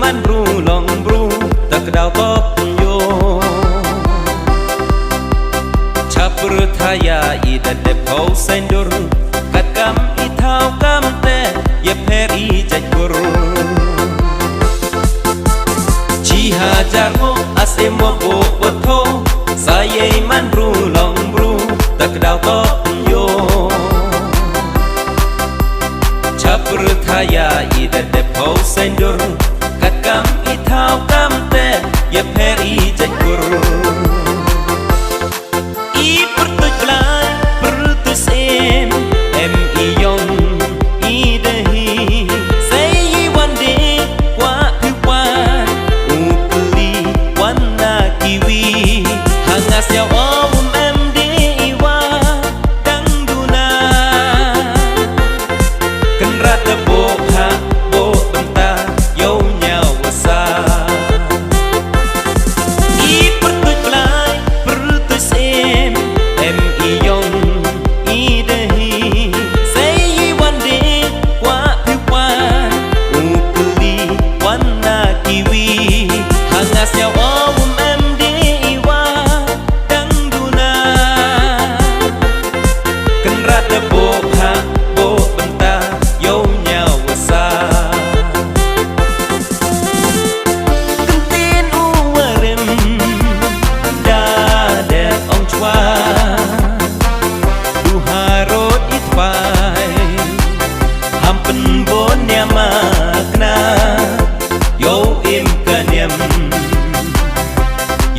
มันรู้ลองรู้ตะกดาวตบโยชับหรือทายาอีดัดเด็บเขาเส้นดูรกัดกำอีเท้ากำแต่เย็บแพรอีจัดกุรชีหาจารโมอาเซโมโบวะโทสายมันรู้ลองรู้ตะกดาวตบโยชับหรือทายาอีดัดเด็บเขาเส้นดูรกัดกำอีเท้ากำแต่เย็บแพรอีจัดกุร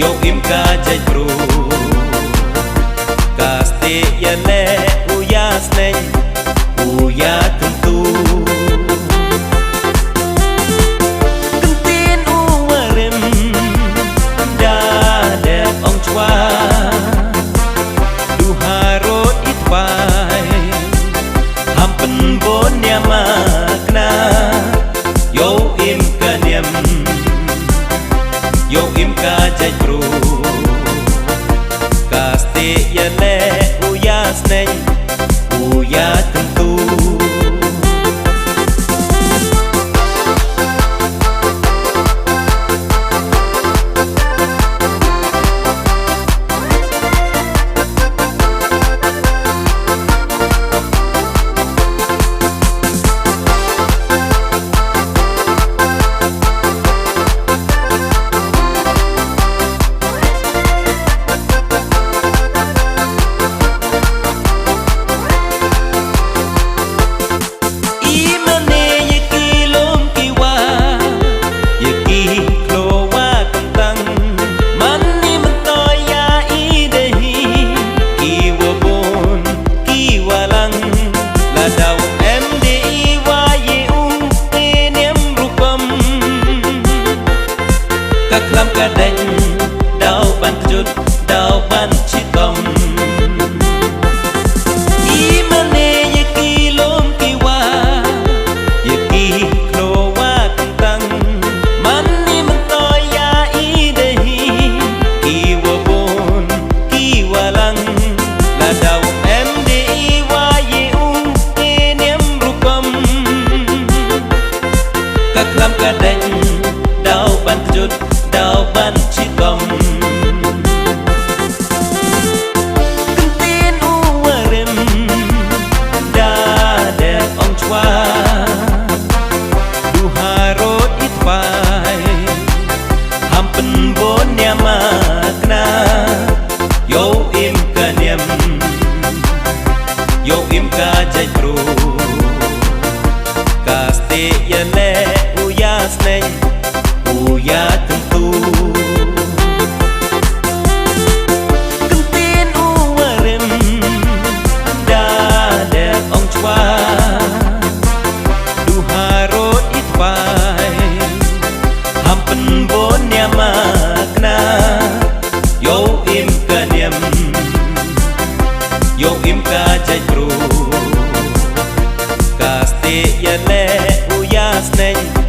Yo im ka jai bro Kaste ya le uya sneng uya tentu Kentin uwarim da de ong chwa Du harot itpai Hampen bon ya makna Yo im ka niam Yo im ka jai bro Kaste ya le uya sneng uya tentu Đau ban chút đau ban chỉ tầm ý mane ye ki lom ki wa ye ki klo wa tăng tăng man ni man to ya i de hi ki wa bon ki wa lang la đau em de i wa ye u ke niam rupam các lam ka deng đau ban chút đau ban chỉ tầm Kentin uwarim da de ong chwa Du harot itpai Hampen bon ya makna Yo im ka niam Yo im ka jai bro Kaste ya le uya sneng uya tentu Kentin uwarim da de ong chwa Du harot itpai Hampen bon ya makna Yo im ka niam Yo im ka jai bro Kaste ya le uya sneng